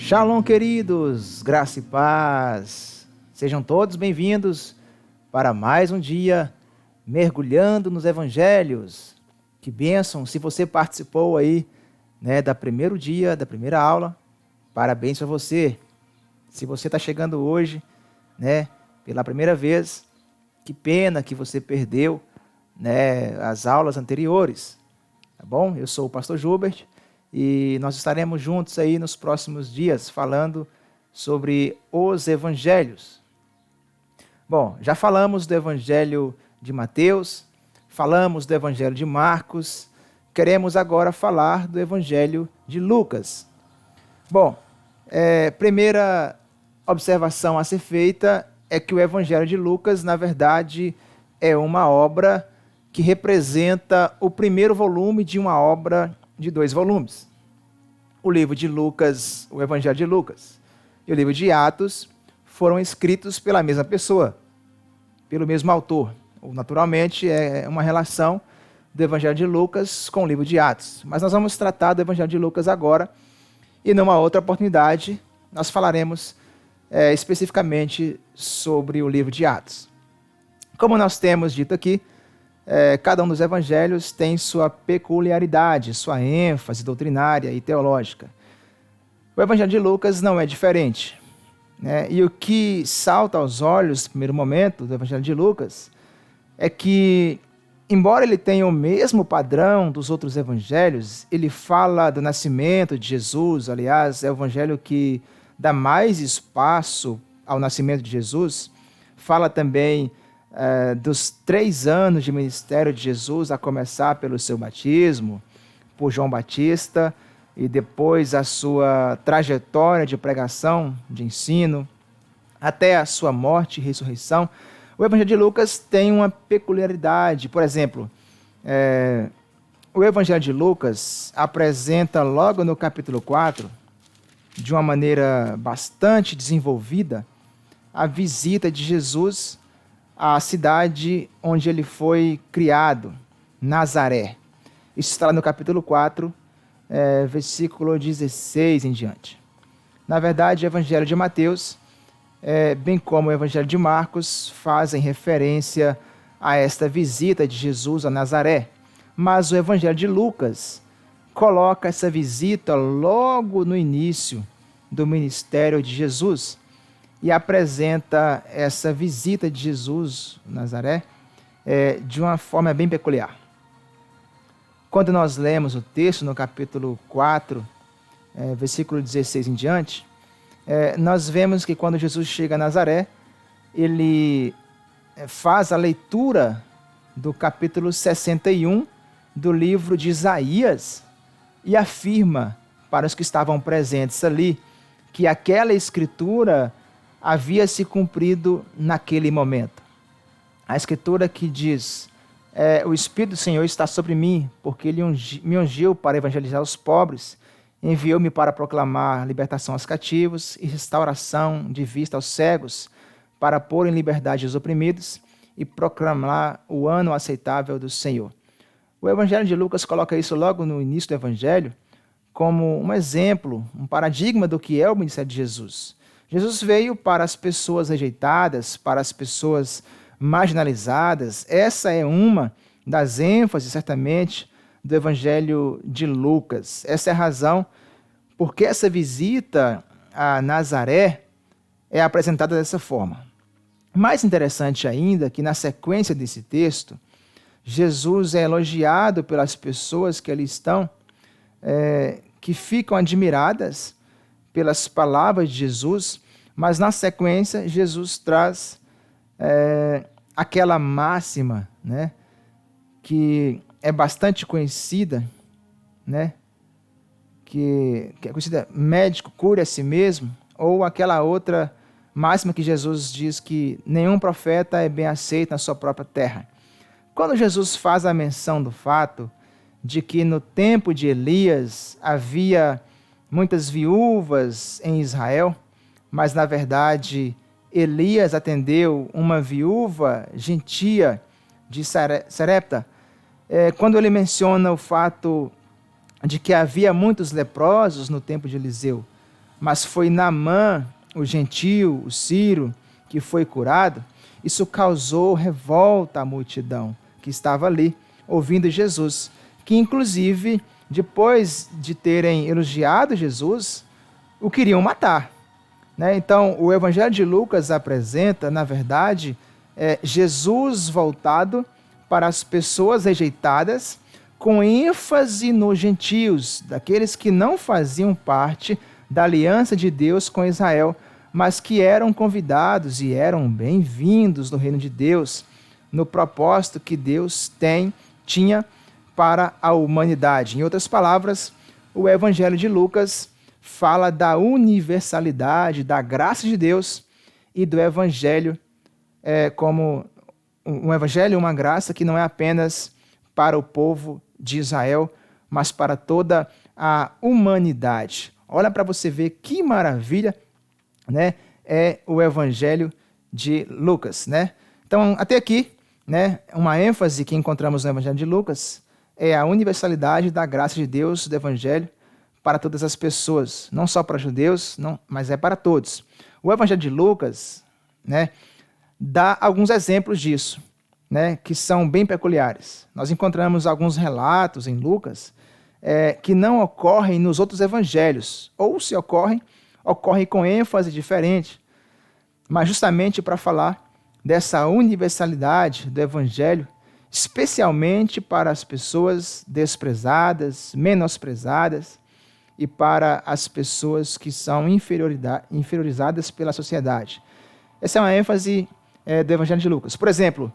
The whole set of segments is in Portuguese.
Shalom, queridos, graça e paz. Sejam todos bem-vindos para mais um dia mergulhando nos evangelhos. Que bênção, se você participou aí, da primeiro dia, da primeira aula, parabéns para você. Se você está chegando hoje, pela primeira vez, que pena que você perdeu, as aulas anteriores, tá bom? Eu sou o pastor Gilbert. E nós estaremos juntos aí nos próximos dias falando sobre os evangelhos. Bom, já falamos do evangelho de Mateus, falamos do evangelho de Marcos, queremos agora falar do evangelho de Lucas. Bom, primeira observação a ser feita é que o evangelho de Lucas, na verdade, é uma obra que representa o primeiro volume de uma obra de 2 volumes. O livro de Lucas, o Evangelho de Lucas e o livro de Atos foram escritos pela mesma pessoa, pelo mesmo autor. Naturalmente, é uma relação do Evangelho de Lucas com o livro de Atos. Mas nós vamos tratar do Evangelho de Lucas agora e numa outra oportunidade nós falaremos especificamente sobre o livro de Atos. Como nós temos dito aqui, cada um dos evangelhos tem sua peculiaridade, sua ênfase doutrinária e teológica. O evangelho de Lucas não é diferente, E o que salta aos olhos, no primeiro momento, do evangelho de Lucas, é que, embora ele tenha o mesmo padrão dos outros evangelhos, ele fala do nascimento de Jesus. Aliás, é o evangelho que dá mais espaço ao nascimento de Jesus. Fala também dos 3 anos de ministério de Jesus, a começar pelo seu batismo, por João Batista, e depois a sua trajetória de pregação, de ensino, até a sua morte e ressurreição. O Evangelho de Lucas tem uma peculiaridade. Por exemplo, o Evangelho de Lucas apresenta logo no capítulo 4, de uma maneira bastante desenvolvida, a visita de Jesus à cidade onde ele foi criado, Nazaré. Isso está lá no capítulo 4, versículo 16 em diante. Na verdade, o Evangelho de Mateus, bem como o Evangelho de Marcos, fazem referência a esta visita de Jesus a Nazaré. Mas o Evangelho de Lucas coloca essa visita logo no início do ministério de Jesus, e apresenta essa visita de Jesus a Nazaré de uma forma bem peculiar. Quando nós lemos o texto no capítulo 4, versículo 16 em diante, nós vemos que quando Jesus chega a Nazaré, ele faz a leitura do capítulo 61 do livro de Isaías e afirma para os que estavam presentes ali que aquela escritura havia se cumprido naquele momento. A escritura que diz: o Espírito do Senhor está sobre mim, porque ele me ungiu para evangelizar os pobres, enviou-me para proclamar libertação aos cativos e restauração de vista aos cegos, para pôr em liberdade os oprimidos e proclamar o ano aceitável do Senhor. O Evangelho de Lucas coloca isso logo no início do Evangelho como um exemplo, um paradigma do que é o ministério de Jesus. Jesus veio para as pessoas rejeitadas, para as pessoas marginalizadas. Essa é uma das ênfases, certamente, do Evangelho de Lucas. Essa é a razão porque essa visita a Nazaré é apresentada dessa forma. Mais interessante ainda que, na sequência desse texto, Jesus é elogiado pelas pessoas que ali estão, que ficam admiradas pelas palavras de Jesus, mas na sequência Jesus traz aquela máxima, que é bastante conhecida, que é conhecida: médico, cure a si mesmo, ou aquela outra máxima que Jesus diz que nenhum profeta é bem aceito na sua própria terra. Quando Jesus faz a menção do fato de que no tempo de Elias havia muitas viúvas em Israel, mas na verdade Elias atendeu uma viúva gentia de Sarepta, quando ele menciona o fato de que havia muitos leprosos no tempo de Eliseu, mas foi Naamã, o gentio, o sírio, que foi curado, isso causou revolta à multidão que estava ali, ouvindo Jesus, que inclusive, depois de terem elogiado Jesus, o queriam matar. Né? Então, o Evangelho de Lucas apresenta, na verdade, Jesus voltado para as pessoas rejeitadas, com ênfase nos gentios, daqueles que não faziam parte da aliança de Deus com Israel, mas que eram convidados e eram bem-vindos no reino de Deus, no propósito que Deus tinha para a humanidade. Em outras palavras, o Evangelho de Lucas fala da universalidade, da graça de Deus e do Evangelho como um Evangelho, uma graça que não é apenas para o povo de Israel, mas para toda a humanidade. Olha para você ver que maravilha, né, é o Evangelho de Lucas. Né? Então, até aqui, né, uma ênfase que encontramos no Evangelho de Lucas é a universalidade da graça de Deus, do Evangelho, para todas as pessoas, não só para judeus, mas é para todos. O Evangelho de Lucas, né, dá alguns exemplos disso, né, que são bem peculiares. Nós encontramos alguns relatos em Lucas que não ocorrem nos outros evangelhos, ou se ocorrem com ênfase diferente, mas justamente para falar dessa universalidade do evangelho, especialmente para as pessoas desprezadas, menosprezadas, e para as pessoas que são inferiorizadas pela sociedade. Essa é uma ênfase do Evangelho de Lucas. Por exemplo,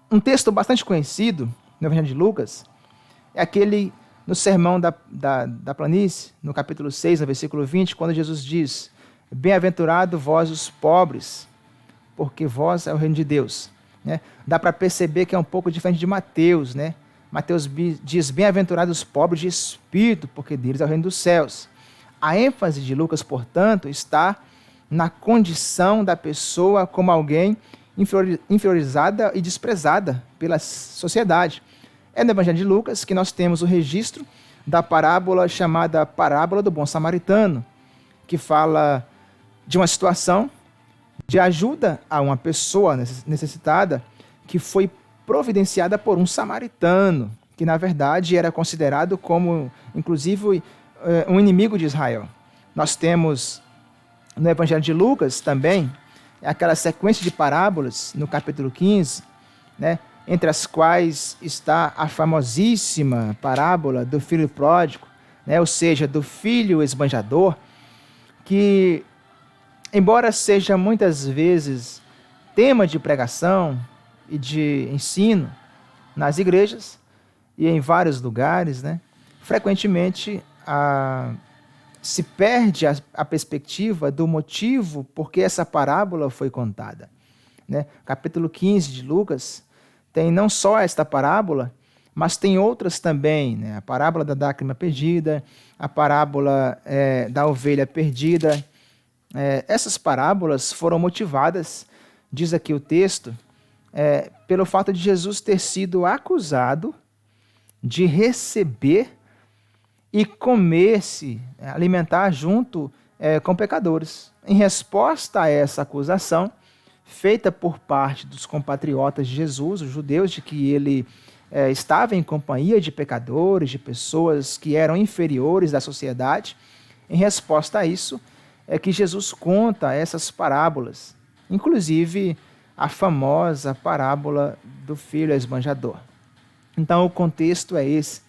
um texto bastante conhecido no Evangelho de Lucas é aquele no Sermão da Planície, no capítulo 6, no versículo 20, quando Jesus diz: bem-aventurado vós os pobres, porque vós é o reino de Deus. Né? Dá para perceber que é um pouco diferente de Mateus, né? Mateus diz: bem-aventurados os pobres de espírito, porque deles é o reino dos céus. A ênfase de Lucas, portanto, está na condição da pessoa como alguém inferiorizada e desprezada pela sociedade. É no Evangelho de Lucas que nós temos o registro da parábola chamada Parábola do Bom Samaritano, que fala de uma situação de ajuda a uma pessoa necessitada que foi providenciada por um samaritano, que na verdade era considerado como, inclusive, um inimigo de Israel. Nós temos no Evangelho de Lucas também aquela sequência de parábolas no capítulo 15, né, entre as quais está a famosíssima parábola do filho pródigo, né, ou seja, do filho esbanjador, que, embora seja muitas vezes tema de pregação e de ensino nas igrejas e em vários lugares, né, frequentemente se perde a perspectiva do motivo por que essa parábola foi contada. Né? Capítulo 15 de Lucas tem não só esta parábola, mas tem outras também, né? A parábola da dracma perdida, a parábola da ovelha perdida. Essas parábolas foram motivadas, diz aqui o texto, pelo fato de Jesus ter sido acusado de receber e comer-se, alimentar junto com pecadores. Em resposta a essa acusação, feita por parte dos compatriotas de Jesus, os judeus, de que ele estava em companhia de pecadores, de pessoas que eram inferiores da sociedade, em resposta a isso, é que Jesus conta essas parábolas, inclusive a famosa parábola do filho esbanjador. Então, o contexto é esse,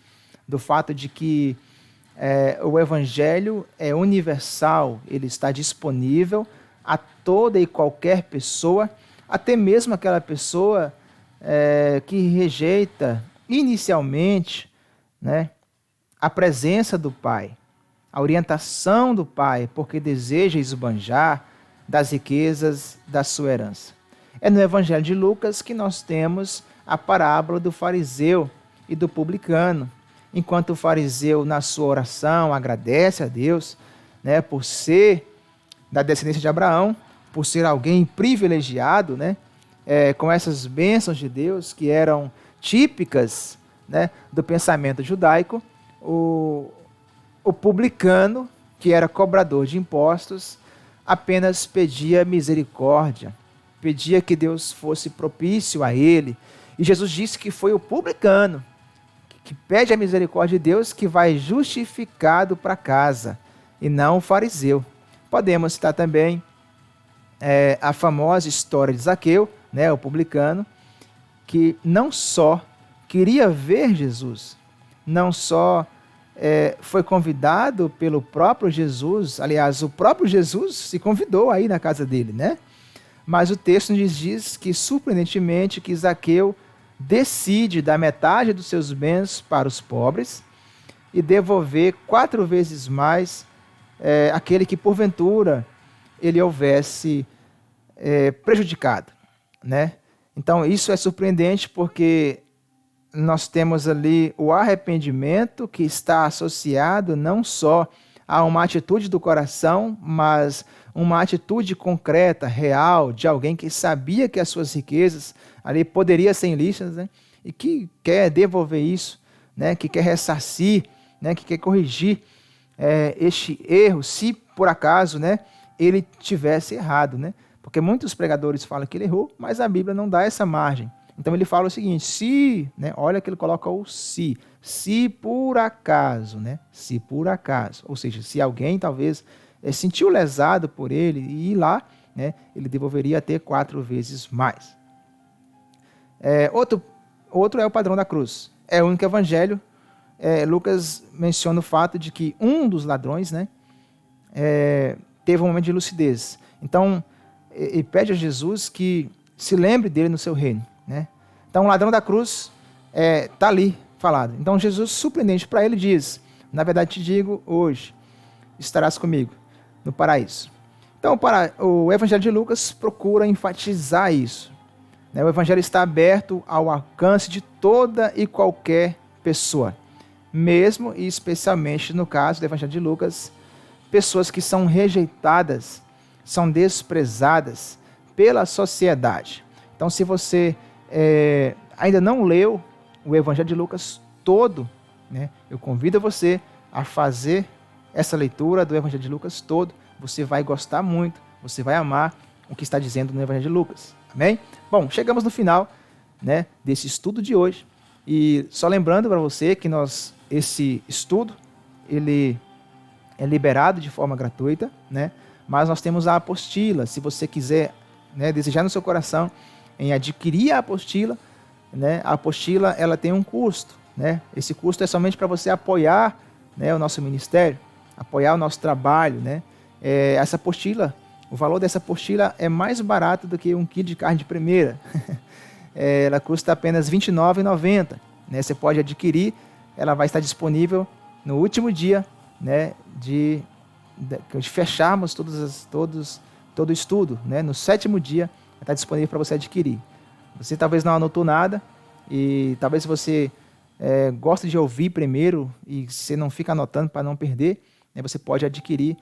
do fato de que o Evangelho é universal, ele está disponível a toda e qualquer pessoa, até mesmo aquela pessoa que rejeita inicialmente, né, a presença do Pai, a orientação do Pai, porque deseja esbanjar das riquezas da sua herança. É no Evangelho de Lucas que nós temos a parábola do fariseu e do publicano. Enquanto o fariseu, na sua oração, agradece a Deus, né, por ser da descendência de Abraão, por ser alguém privilegiado, né, com essas bênçãos de Deus que eram típicas, né, do pensamento judaico, o o publicano, que era cobrador de impostos, apenas pedia misericórdia, pedia que Deus fosse propício a ele. E Jesus disse que foi o publicano que pede a misericórdia de Deus que vai justificado para casa, e não o fariseu. Podemos citar também a famosa história de Zaqueu, né, o publicano, que não só queria ver Jesus, não só foi convidado pelo próprio Jesus, aliás, o próprio Jesus se convidou aí na casa dele, né? Mas o texto nos diz que, surpreendentemente, que Zaqueu decide dar metade dos seus bens para os pobres e devolver 4 vezes mais aquele que, porventura, ele houvesse prejudicado, né? Então, isso é surpreendente porque nós temos ali o arrependimento que está associado não só a uma atitude do coração, mas uma atitude concreta, real, de alguém que sabia que as suas riquezas ali poderiam ser ilícitas, né? E que quer devolver isso, né? Que quer ressarcir, né? Que quer corrigir este erro, se por acaso, né, ele tivesse errado, né? Porque muitos pregadores falam que ele errou, mas a Bíblia não dá essa margem. Então ele fala o seguinte: se, né, olha que ele coloca o se por acaso, né? Se por acaso, ou seja, se alguém talvez sentiu lesado por ele e ir lá, né, ele devolveria até 4 vezes mais. Outro é o padrão da cruz. É o único evangelho. Lucas menciona o fato de que um dos ladrões, né, teve um momento de lucidez. Então, ele pede a Jesus que se lembre dele no seu reino, né? Então, o ladrão da cruz está ali falado. Então, Jesus, surpreendente para ele, diz: na verdade te digo, hoje estarás comigo no paraíso. Então, o Evangelho de Lucas procura enfatizar isso, né? O Evangelho está aberto ao alcance de toda e qualquer pessoa, mesmo e especialmente no caso do Evangelho de Lucas, pessoas que são rejeitadas, são desprezadas pela sociedade. Então, se você ainda não leu o Evangelho de Lucas todo, né, eu convido você a fazer essa leitura do Evangelho de Lucas todo. Você vai gostar muito, você vai amar o que está dizendo no Evangelho de Lucas. Amém? Bom, chegamos no final, né, desse estudo de hoje. E só lembrando para você que esse estudo ele é liberado de forma gratuita, né? Mas nós temos a apostila. Se você quiser, né, desejar no seu coração em adquirir a apostila, né, a apostila ela tem um custo, né? Esse custo é somente para você apoiar, né, o nosso ministério, apoiar o nosso trabalho, né? Essa apostila, o valor dessa apostila é mais barato do que 1 quilo de carne de primeira. Ela custa apenas R$ 29,90, né? Você pode adquirir, ela vai estar disponível no último dia, né, de fecharmos todo o estudo, né? No 7º dia está disponível para você adquirir. Você talvez não anotou nada e talvez você gosta de ouvir primeiro e você não fica anotando para não perder, né? Você pode adquirir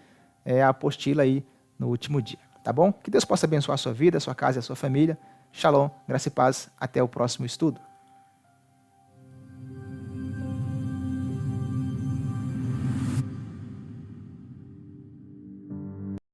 a apostila aí no último dia, tá bom? Que Deus possa abençoar a sua vida, a sua casa e a sua família. Shalom, graça e paz. Até o próximo estudo.